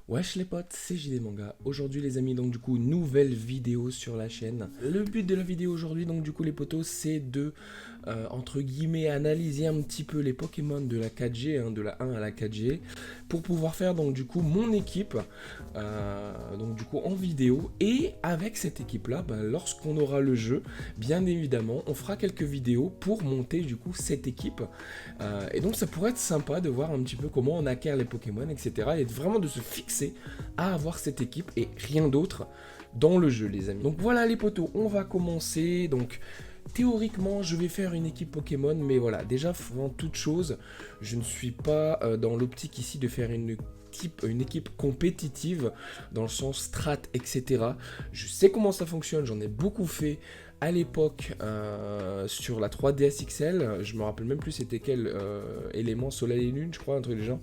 Wesh les potes, c'est JD Manga. Aujourd'hui les amis, donc du coup, nouvelle vidéo sur la chaîne. Le but de la vidéo aujourd'hui, donc du coup les potos, c'est de, entre guillemets, analyser un petit peu les Pokémon de la 4G, de la 1 à la 4G, pour pouvoir faire donc du coup mon équipe, donc du coup en vidéo. Et avec cette équipe-là, lorsqu'on aura le jeu, bien évidemment, on fera quelques vidéos pour monter du coup cette équipe. Et donc ça pourrait être sympa de voir un petit peu comment on acquiert les Pokémon, etc. Et vraiment de se fixer à avoir cette équipe et rien d'autre dans le jeu les amis. Donc voilà les potos, on va commencer. Donc théoriquement je vais faire une équipe Pokémon, mais voilà, déjà avant toute chose, je ne suis pas dans l'optique ici de faire une équipe compétitive dans le sens strat, etc. Je sais comment ça fonctionne, j'en ai beaucoup fait à l'époque sur la 3DS XL. Je me rappelle même plus c'était quel élément, soleil et lune je crois, un truc du genre.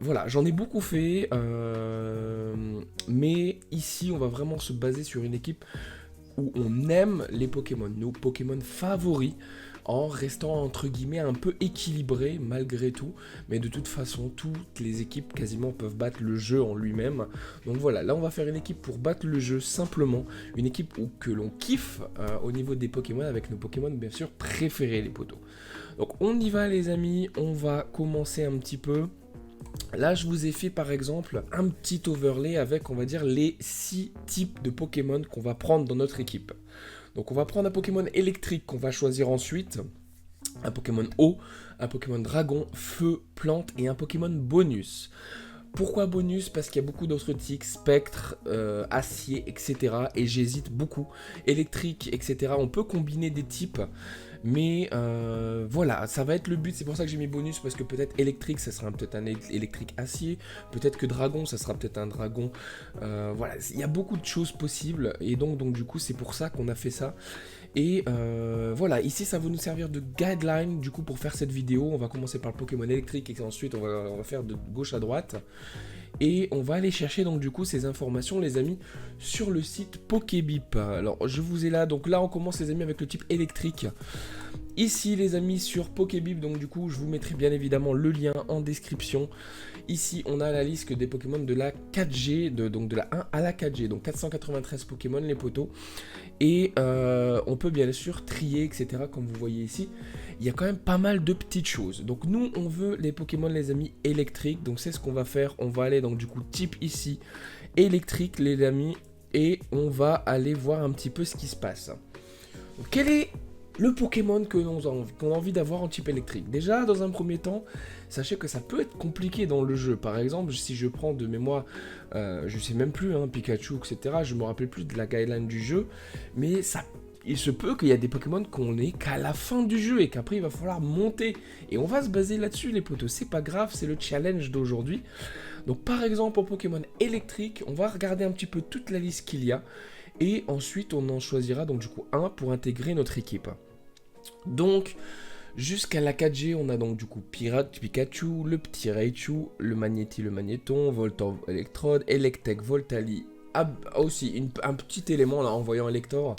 Voilà, j'en ai beaucoup fait, mais ici on va vraiment se baser sur une équipe où on aime les Pokémon, nos Pokémon favoris, en restant entre guillemets un peu équilibré malgré tout, mais de toute façon toutes les équipes quasiment peuvent battre le jeu en lui-même. Donc voilà, là on va faire une équipe pour battre le jeu simplement, une équipe que l'on kiffe au niveau des Pokémon, avec nos Pokémon bien sûr préférés les potos. Donc on y va les amis, on va commencer un petit peu. Là, je vous ai fait par exemple un petit overlay avec, on va dire, les 6 types de Pokémon qu'on va prendre dans notre équipe. Donc, on va prendre un Pokémon électrique qu'on va choisir ensuite, un Pokémon eau, un Pokémon dragon, feu, plante et un Pokémon bonus. Pourquoi bonus? Parce qu'il y a beaucoup d'autres tics, spectre, acier, etc. Et j'hésite beaucoup. Électrique, etc. On peut combiner des types. Mais voilà, ça va être le but, c'est pour ça que j'ai mis bonus, parce que peut-être électrique, ça sera peut-être un électrique acier, peut-être que dragon, ça sera peut-être un dragon, voilà, il y a beaucoup de choses possibles, et donc du coup, c'est pour ça qu'on a fait ça. Et voilà, ici ça va nous servir de guideline du coup pour faire cette vidéo. On va commencer par le Pokémon électrique et ensuite on va faire de gauche à droite. Et on va aller chercher donc du coup ces informations les amis sur le site Pokébip. Alors je vous ai là, donc là on commence les amis avec le type électrique. Ici les amis sur Pokébip, donc du coup je vous mettrai bien évidemment le lien en description. Ici on a la liste des Pokémon de la 4G, donc de la 1 à la 4G, donc 493 Pokémon les potos. Et on peut bien sûr trier, etc. Comme vous voyez ici, il y a quand même pas mal de petites choses. Donc nous, on veut les Pokémon, les amis, électriques. Donc c'est ce qu'on va faire. On va aller donc du coup type ici, électrique, les amis. Et on va aller voir un petit peu ce qui se passe. Donc, quel est le Pokémon qu'on a envie d'avoir en type électrique? Déjà, dans un premier temps, sachez que ça peut être compliqué dans le jeu. Par exemple, si je prends de mémoire, je sais même plus, Pikachu, etc. Je me rappelle plus de la guideline du jeu, mais il se peut qu'il y a des Pokémon qu'on ait qu'à la fin du jeu et qu'après il va falloir monter. Et on va se baser là-dessus, les potos. C'est pas grave, c'est le challenge d'aujourd'hui. Donc, par exemple, en Pokémon électrique, on va regarder un petit peu toute la liste qu'il y a. Et ensuite, on en choisira donc du coup un pour intégrer notre équipe. Donc, jusqu'à la 4G, on a donc du coup Pikachu, le petit Raichu, le Magnéti, le Magnéton, Voltorb, Electrode, Electek, Voltali. Aussi, un petit élément là en voyant Elector.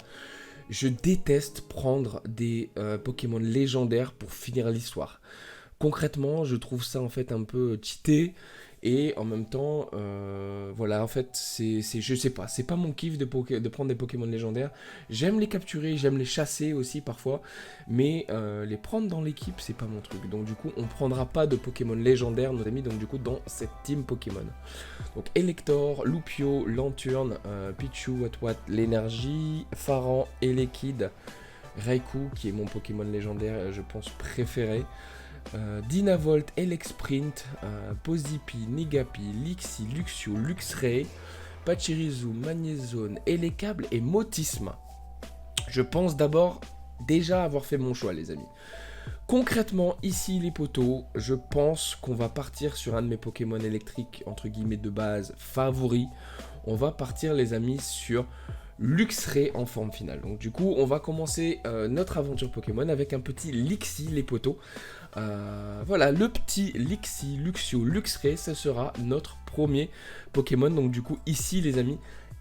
Je déteste prendre des Pokémon légendaires pour finir l'histoire. Concrètement, je trouve ça en fait un peu cheaté. Et en même temps, voilà, en fait, je sais pas, c'est pas mon kiff de prendre des Pokémon légendaires. J'aime les capturer, j'aime les chasser aussi parfois, mais les prendre dans l'équipe, c'est pas mon truc. Donc du coup, on prendra pas de Pokémon légendaires, nos amis, donc du coup, dans cette team Pokémon. Donc Elector, Lupio, Lanturne, Pichu, Watwat, l'énergie, Faran, Elekid, Raikou, qui est mon Pokémon légendaire, je pense, préféré. Dynavolt, Elexprint, Pozipi, Nigapi, Lixi, Luxio, Luxray, Pachirisu, Magnézone, Elekable et Motisma. Je pense d'abord déjà avoir fait mon choix les amis. Concrètement, ici les potos, je pense qu'on va partir sur un de mes Pokémon électriques, entre guillemets de base, favoris. On va partir les amis sur Luxray en forme finale. Donc du coup, on va commencer notre aventure Pokémon avec un petit Lixi les potos. Voilà, le petit Lixi, Luxio, Luxray, ce sera notre premier Pokémon. Donc du coup, ici les amis,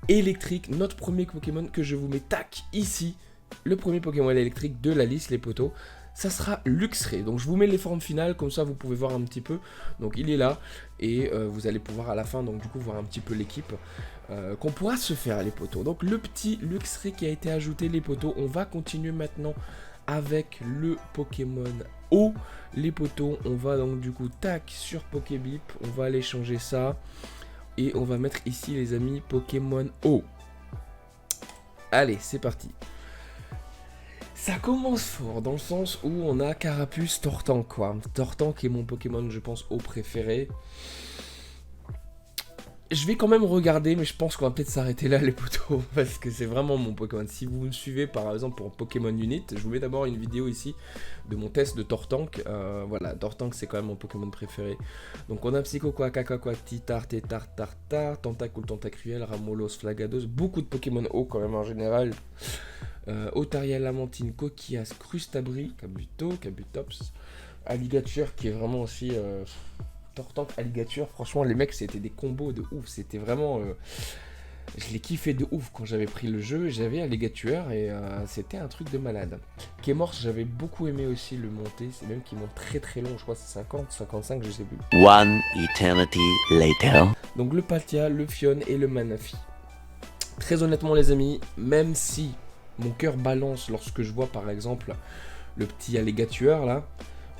électrique, notre premier Pokémon que je vous mets tac ici. Le premier Pokémon électrique de la liste les potos. ça sera Luxray. Donc je vous mets les formes finales, comme ça vous pouvez voir un petit peu. Donc il est là, et vous allez pouvoir à la fin, donc du coup, voir un petit peu l'équipe qu'on pourra se faire, les potos. Donc le petit Luxray qui a été ajouté, les potos. On va continuer maintenant avec le Pokémon O, les potos. On va donc du coup, tac, sur Pokébip, on va aller changer ça. Et on va mettre ici, les amis, Pokémon O. Allez, c'est parti. Ça commence fort, dans le sens où on a Carapuce, Tortank, quoi. Tortank est mon Pokémon, je pense, O préféré. Je vais quand même regarder, mais je pense qu'on va peut-être s'arrêter là, les potos, parce que c'est vraiment mon Pokémon. Si vous me suivez, par exemple, pour Pokémon Unit, je vous mets d'abord une vidéo ici de mon test de Tortank. Voilà, Tortank, c'est quand même mon Pokémon préféré. Donc, on a Psycho, Quack, Titar, Tétar, Tartar, Tentacool, Tentacruel, Ramolos, Flagados. Beaucoup de Pokémon O, quand même, en général. Otaria, Lamantine, Coquillas, Crustabri, Kabutops, Alligator, qui est vraiment aussi... Tortank, Alligator, franchement les mecs c'était des combos de ouf, c'était vraiment... je l'ai kiffé de ouf quand j'avais pris le jeu, j'avais Alligator et c'était un truc de malade. Kémorse, j'avais beaucoup aimé aussi le monter, c'est même qu'il monte très très long, je crois que c'est 50, 55, je sais plus. One eternity later. Donc le Palkia, le Phione et le Manaphy. Très honnêtement les amis, même si mon cœur balance lorsque je vois par exemple le petit Alligator là,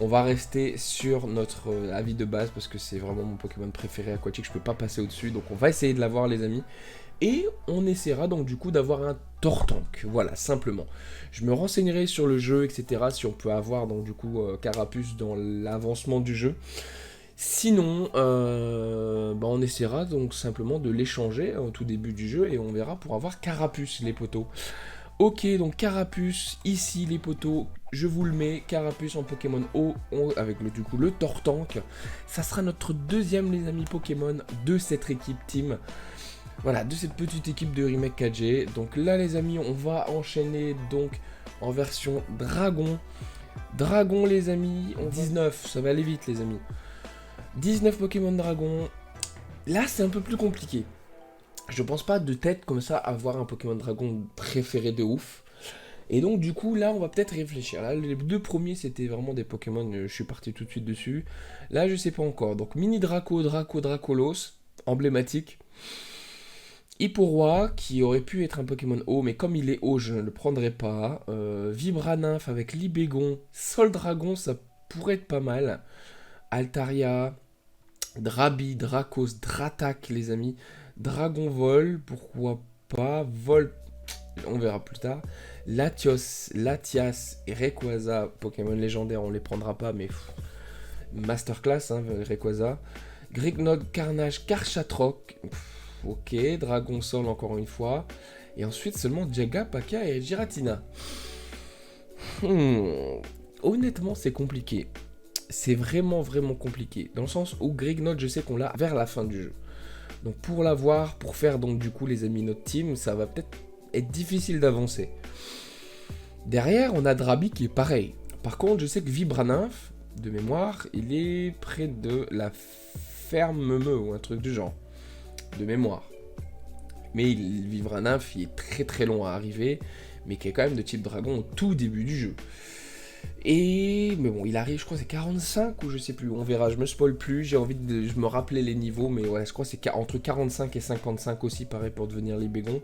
on va rester sur notre avis de base parce que c'est vraiment mon Pokémon préféré aquatique, je peux pas passer au-dessus, donc on va essayer de l'avoir les amis. Et on essaiera donc du coup d'avoir un Tortank, voilà, simplement. Je me renseignerai sur le jeu, etc. si on peut avoir donc du coup Carapuce dans l'avancement du jeu. Sinon, on essaiera donc simplement de l'échanger au tout début du jeu et on verra pour avoir Carapuce les potos. Ok, donc Carapuce, ici les potos, je vous le mets, Carapuce en Pokémon O, avec du coup le Tortank. Ça sera notre deuxième, les amis, Pokémon de cette équipe team. Voilà, de cette petite équipe de Remake 4G. Donc là, les amis, on va enchaîner donc en version Dragon. Dragon, les amis, en 19, ça va aller vite, les amis. 19 Pokémon Dragon. Là, c'est un peu plus compliqué. Je pense pas de tête comme ça avoir un Pokémon Dragon préféré de ouf. Et donc du coup là on va peut-être réfléchir. Là les deux premiers c'était vraiment des Pokémon, je suis parti tout de suite dessus. Là je sais pas encore. Donc Mini Draco, Dracolos, emblématique. Hipporoi qui aurait pu être un Pokémon haut, mais comme il est haut je ne le prendrai pas. Vibranymph avec Libégon, Sol Dragon ça pourrait être pas mal. Altaria, Drabi, Dracos, Dratak les amis. Dragon Vol, pourquoi pas. Vol, on verra plus tard. Latios, Latias et Rayquaza, Pokémon légendaires, on les prendra pas, mais masterclass, hein, Rayquaza. Grignard, Carnage, Karchatroc, ok. Dragon Sol encore une fois. Et ensuite seulement Diaga, Paka et Giratina. Honnêtement, c'est compliqué. C'est vraiment compliqué. Dans le sens où Grignard, je sais qu'on l'a vers la fin du jeu. Donc pour l'avoir, pour faire donc du coup les amis notre team, ça va peut-être être difficile d'avancer. Derrière, on a Drabi qui est pareil. Par contre, je sais que Vibranymph, de mémoire, il est près de la ferme Meumeu ou un truc du genre. De mémoire. Mais Vibranymph, il est très long à arriver, mais qui est quand même de type dragon au tout début du jeu. Mais bon, il arrive, je crois c'est 45 ou je sais plus, on verra, je me spoil plus, j'ai envie de me rappeler les niveaux, mais ouais, je crois que c'est entre 45 et 55 aussi, pareil pour devenir Libégon.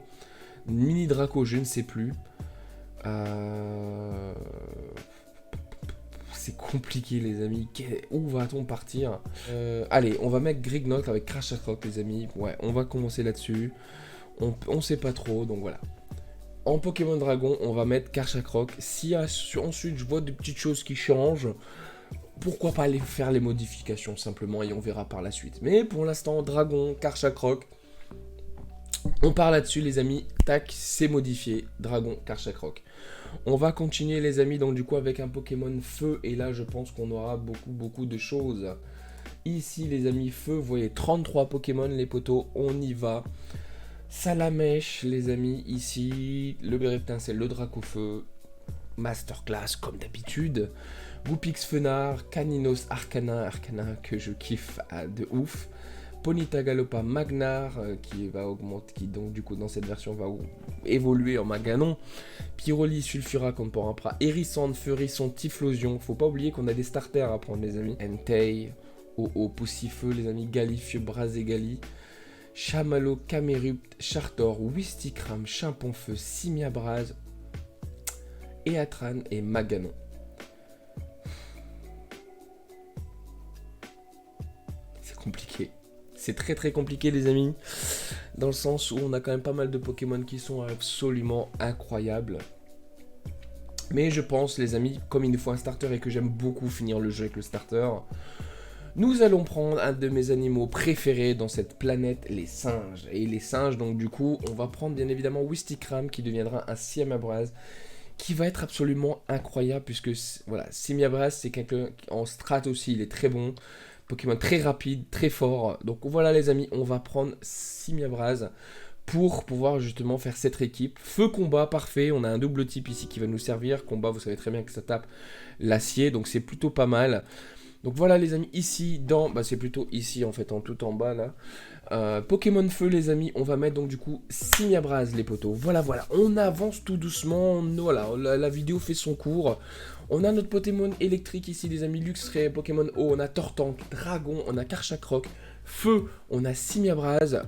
Mini Draco, je ne sais plus. C'est compliqué les amis, où va-t-on partir? Allez, on va mettre Grignard avec Karchatroc les amis, ouais, on va commencer là-dessus, on sait pas trop, donc voilà. En Pokémon Dragon, on va mettre Karchatroc. Si ensuite je vois des petites choses qui changent, pourquoi pas aller faire les modifications simplement et on verra par la suite. Mais pour l'instant, Dragon, Karchatroc, on part là-dessus les amis. Tac, c'est modifié. Dragon, Karchatroc. On va continuer les amis donc du coup avec un Pokémon Feu. Et là je pense qu'on aura beaucoup de choses. Ici les amis, Feu, vous voyez 33 Pokémon les potos, on y va. Salamèche les amis, ici, le Béréptincelle, le Dracofeu, Masterclass comme d'habitude, Goupix Fenard, Caninos Arcana que je kiffe de ouf, Ponyta Galopa Magnar, qui va augmenter, qui donc du coup dans cette version va évoluer en Maganon. Pyroli, Sulfura, Camporampra, Hérisson, Feurisson, Typhlosion. Faut pas oublier qu'on a des starters à prendre les amis. Entei, Oo, Poussifeu les amis, Galifieux, Brazégali, Chamallow, Camérupt, Chartor, Wistikram, Chimponfeu, Simiabraz, Eatran et Maganon. C'est compliqué. C'est très très compliqué les amis, dans le sens où on a quand même pas mal de Pokémon qui sont absolument incroyables. Mais je pense les amis, comme il nous faut un starter et que j'aime beaucoup finir le jeu avec le starter, nous allons prendre un de mes animaux préférés dans cette planète, les singes. Et les singes, donc du coup, on va prendre bien évidemment Wistikram qui deviendra un Simiabraz, qui va être absolument incroyable, puisque voilà, Simiabraz c'est quelqu'un en strat aussi, il est très bon. Pokémon très rapide, très fort. Donc voilà les amis, on va prendre Simiabraz pour pouvoir justement faire cette équipe. Feu combat, parfait. On a un double type ici qui va nous servir. Combat, vous savez très bien que ça tape l'acier, donc c'est plutôt pas mal. Donc voilà les amis, ici dans... Bah c'est plutôt ici en fait, en tout en bas là. Pokémon Feu les amis, on va mettre donc du coup Simiabraz les potos. Voilà, on avance tout doucement. Voilà, la vidéo fait son cours. On a notre Pokémon électrique ici les amis, Luxray, Pokémon eau, on a Tortank, Dragon, on a Karchakroc, Feu, on a Simiabraz.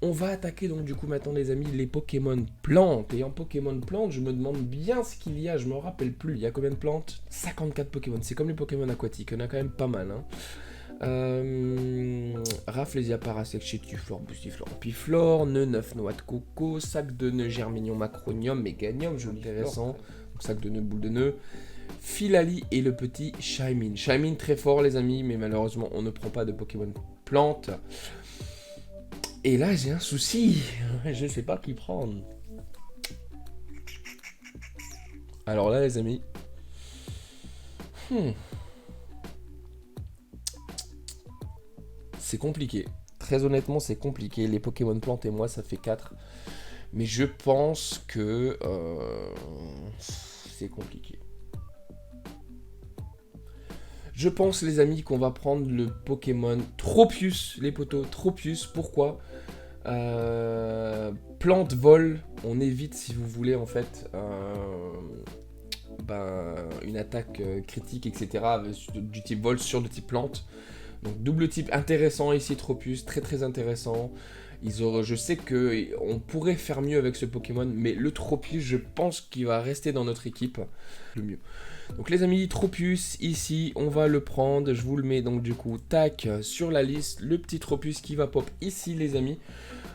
On va attaquer donc du coup maintenant les amis les Pokémon plantes. Et en Pokémon plantes, je me demande bien ce qu'il y a, je me rappelle plus. Il y a combien de plantes? 54 Pokémon, c'est comme les Pokémon aquatiques, il y en a quand même pas mal. Rafflesia, Parasect, Chétuflore, Boostiflore, Piflore, Nœud, 9 noix de coco, Sac de nœud, Germinium, Macronium, Méganium, joli intéressant. Donc, sac de nœud, boule de nœud. Filali et le petit Shaymin. Shaymin très fort les amis, mais malheureusement on ne prend pas de Pokémon plantes. Et là j'ai un souci, je ne sais pas qui prendre. Alors là les amis, c'est compliqué. Très honnêtement c'est compliqué, les Pokémon plantes et moi ça fait 4. Mais je pense que c'est compliqué. Je pense les amis qu'on va prendre le Pokémon Tropius, les potos, Tropius, pourquoi plante, vol, on évite si vous voulez en fait une attaque critique etc. Du type vol sur le type plante. Donc double type intéressant ici Tropius, très très intéressant. Je sais qu'on pourrait faire mieux avec ce Pokémon, mais le Tropius, je pense qu'il va rester dans notre équipe le mieux. Donc les amis, Tropius, ici, on va le prendre. Je vous le mets donc du coup, tac, sur la liste. Le petit Tropius qui va pop ici, les amis.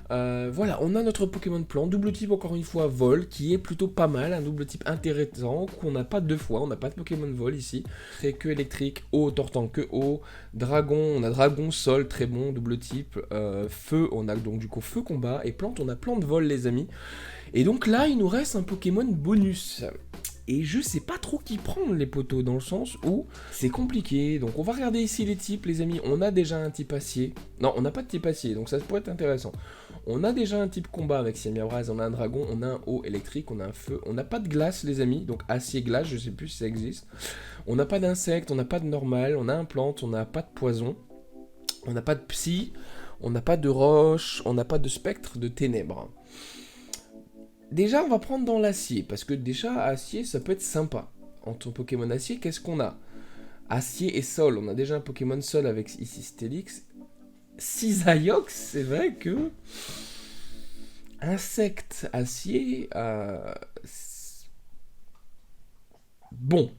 Voilà, on a notre Pokémon plan, double type encore une fois vol, qui est plutôt pas mal, un double type intéressant, qu'on n'a pas deux fois, on n'a pas de Pokémon vol ici, c'est que électrique, eau, Tortank, que eau, dragon, on a dragon, sol, très bon, double type, feu, on a donc du coup feu combat, et plante, on a plante vol les amis, et donc là il nous reste un Pokémon bonus. Et je sais pas trop qui prendre les poteaux, dans le sens où c'est compliqué. Donc on va regarder ici les types les amis, on a déjà un type acier, non on n'a pas de type acier, donc ça pourrait être intéressant. On a déjà un type combat avec Simiabraz, on a un dragon, on a un eau électrique, on a un feu, on n'a pas de glace les amis, donc acier-glace, je sais plus si ça existe. On n'a pas d'insecte, on n'a pas de normal, on a un plante, on n'a pas de poison, on n'a pas de psy, on n'a pas de roche, on n'a pas de spectre de ténèbres. Déjà on va prendre dans l'acier, parce que déjà acier ça peut être sympa. En ton Pokémon acier, qu'est-ce qu'on a? Acier et sol, on a déjà un Pokémon sol avec ici Stélix. Cisaiox, c'est vrai que insecte acier, bon.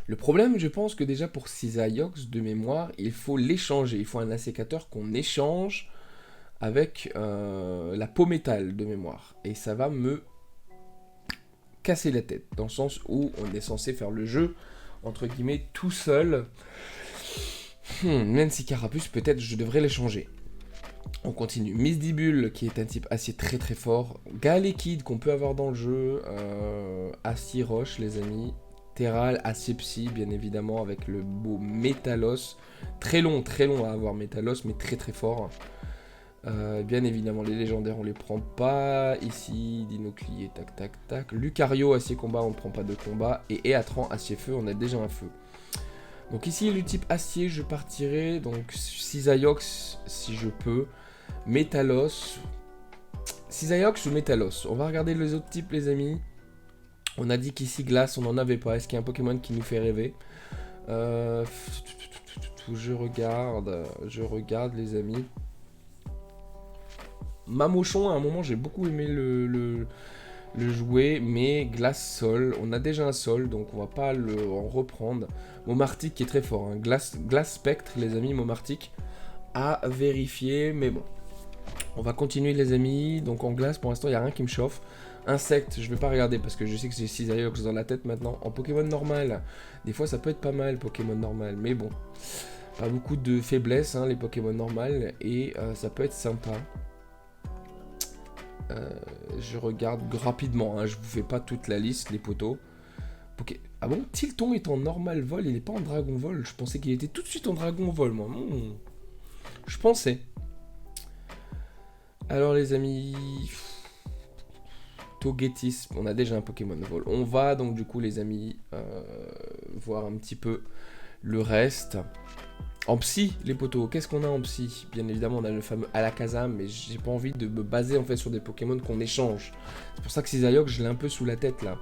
Le problème, je pense que déjà pour Cisaiox de mémoire, il faut l'échanger. Il faut un assécateur qu'on échange avec la peau métal de mémoire. Et ça va me casser la tête, dans le sens où on est censé faire le jeu, entre guillemets, tout seul. Même si Carapuce, peut-être je devrais l'échanger. On continue. Misdibule, qui est un type acier très très fort. Galekid, qu'on peut avoir dans le jeu. Acier roche, les amis. Terral, acier psy, bien évidemment, avec le beau Métalos. Très long à avoir Métalos, mais très très fort. Bien évidemment, les légendaires, on les prend pas. Ici, Dinoclier, tac tac tac. Lucario, acier combat, on ne prend pas de combat. Et Eatran, acier feu, on a déjà un feu. Donc ici, le type acier, je partirai. Donc Cisaiox, si je peux. Métalos. Cisaiox ou Métalos. On va regarder les autres types, les amis. On a dit qu'ici, glace, on n'en avait pas. Est-ce qu'il y a un Pokémon qui nous fait rêver? Je regarde, les amis. Mamochon, à un moment, j'ai beaucoup aimé le jouer, mais glace sol, on a déjà un sol, donc on va pas en reprendre. Momartic qui est très fort, hein. Glace spectre, les amis, Momartic à vérifier, mais bon. On va continuer, les amis. Donc en glace, pour l'instant, il n'y a rien qui me chauffe. Insecte, je vais pas regarder parce que je sais que j'ai Cisaiox dans la tête maintenant. En Pokémon normal, des fois ça peut être pas mal, Pokémon normal, mais bon. Pas beaucoup de faiblesse, hein, les Pokémon normales, et ça peut être sympa. Je regarde rapidement, hein, je vous fais pas toute la liste, les potos. Ah bon, Tilton est en normal vol, il est pas en dragon vol. Je pensais qu'il était tout de suite en dragon vol, moi. Je pensais. Alors les amis, Togetis, on a déjà un Pokémon vol. On va donc du coup les amis voir un petit peu le reste. En psy, les potos, qu'est-ce qu'on a en psy? Bien évidemment, on a le fameux Alakazam, mais j'ai pas envie de me baser en fait sur des Pokémon qu'on échange. C'est pour ça que Cisaiox, je l'ai un peu sous la tête là.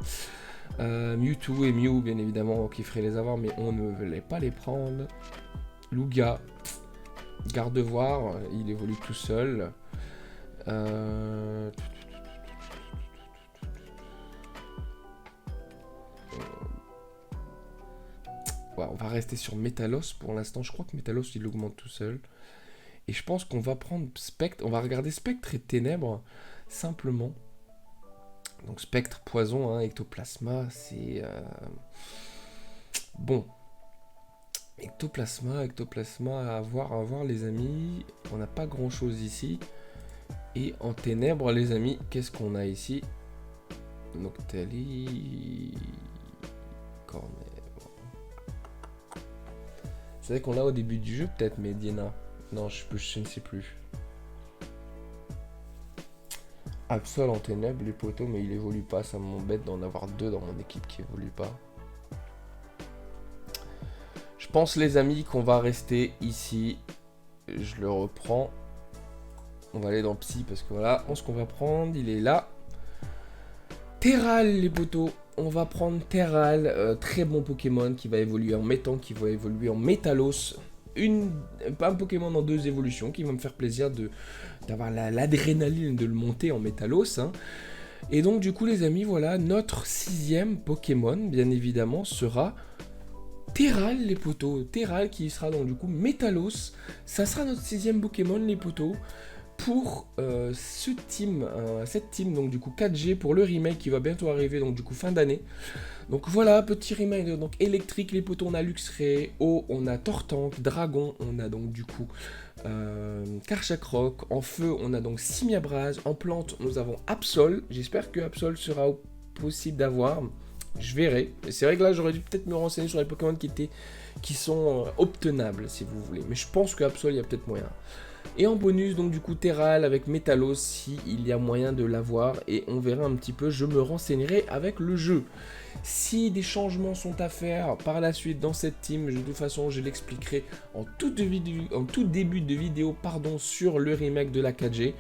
Mewtwo et Mew, bien évidemment, qui ferait les avoir, mais on ne voulait pas les prendre. Lugia, Gardevoir, il évolue tout seul. Ouais, on va rester sur Métalos pour l'instant. Je crois que Métalos, il augmente tout seul. Et je pense qu'on va prendre Spectre. On va regarder Spectre et Ténèbres, simplement. Donc Spectre, Poison, hein, Ectoplasma, c'est... Bon. Ectoplasma, à voir les amis. On n'a pas grand-chose ici. Et en Ténèbres, les amis, qu'est-ce qu'on a ici? Noctali... Cornet... C'est vrai qu'on l'a au début du jeu, peut-être, mais Diana. Non, je ne sais plus. Absol en ténèbres, les poteaux, mais il évolue pas. Ça m'embête d'en avoir deux dans mon équipe qui évoluent pas. Je pense, les amis, qu'on va rester ici. Je le reprends. On va aller dans Psy, parce que voilà, ce qu'on va prendre, il est là. Terral, les poteaux. On va prendre Terral, très bon Pokémon qui va évoluer en Métan, qui va évoluer en Métalos. Un Pokémon en 2 évolutions qui va me faire plaisir d'avoir l'adrénaline de le monter en Métalos. Hein. Et donc du coup les amis, voilà, notre 6e Pokémon, bien évidemment, sera Terral, les poteaux. Terral qui sera donc du coup Métalos. Ça sera notre 6e Pokémon, les poteaux. Pour cette team donc du coup 4G pour le remake qui va bientôt arriver, donc du coup fin d'année. Donc voilà, petit remake, donc électrique, les poteaux, on a Luxray, eau, on a Tortank, Dragon, on a donc du coup Karchakroc, en feu, on a donc Simiabraz, en plante, nous avons Absol, j'espère que Absol sera possible d'avoir, je verrai. C'est vrai que là, j'aurais dû peut-être me renseigner sur les Pokémon qui sont obtenables, si vous voulez, mais je pense que Absol, il y a peut-être moyen. Et en bonus, donc du coup, Terral avec Métalos, si il y a moyen de l'avoir. Et on verra un petit peu, je me renseignerai avec le jeu. Si des changements sont à faire par la suite dans cette team, de toute façon, je l'expliquerai en tout début de vidéo sur le remake de la 4G.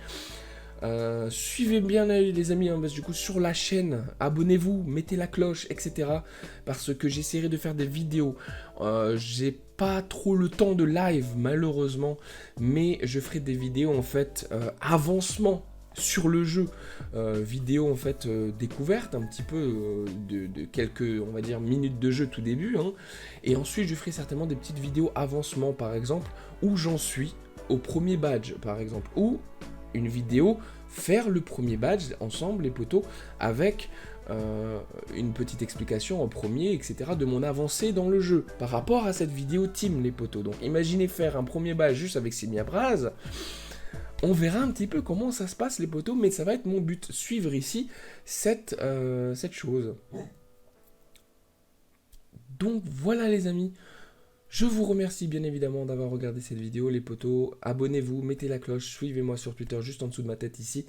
Suivez bien les amis, hein, parce que du coup sur la chaîne, abonnez-vous, mettez la cloche, etc. Parce que j'essaierai de faire des vidéos. J'ai pas trop le temps de live malheureusement, mais je ferai des vidéos en fait avancement sur le jeu, vidéo en fait découverte un petit peu de quelques, on va dire, minutes de jeu tout début, hein. Et ensuite je ferai certainement des petites vidéos avancement, par exemple où j'en suis au premier badge, par exemple, ou une vidéo faire le premier badge ensemble, les potos, avec une petite explication en premier, etc., de mon avancée dans le jeu par rapport à cette vidéo team, les potos. Donc imaginez faire un premier badge juste avec Simiabraz. On verra un petit peu comment ça se passe, les potos, mais ça va être mon but, suivre ici cette chose. Donc voilà les amis, je vous remercie bien évidemment d'avoir regardé cette vidéo, les potos. Abonnez-vous, mettez la cloche, suivez-moi sur Twitter juste en dessous de ma tête ici.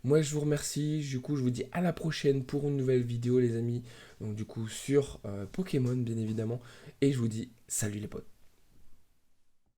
Moi, je vous remercie. Du coup, je vous dis à la prochaine pour une nouvelle vidéo, les amis. Donc, du coup, sur Pokémon, bien évidemment. Et je vous dis salut les potes.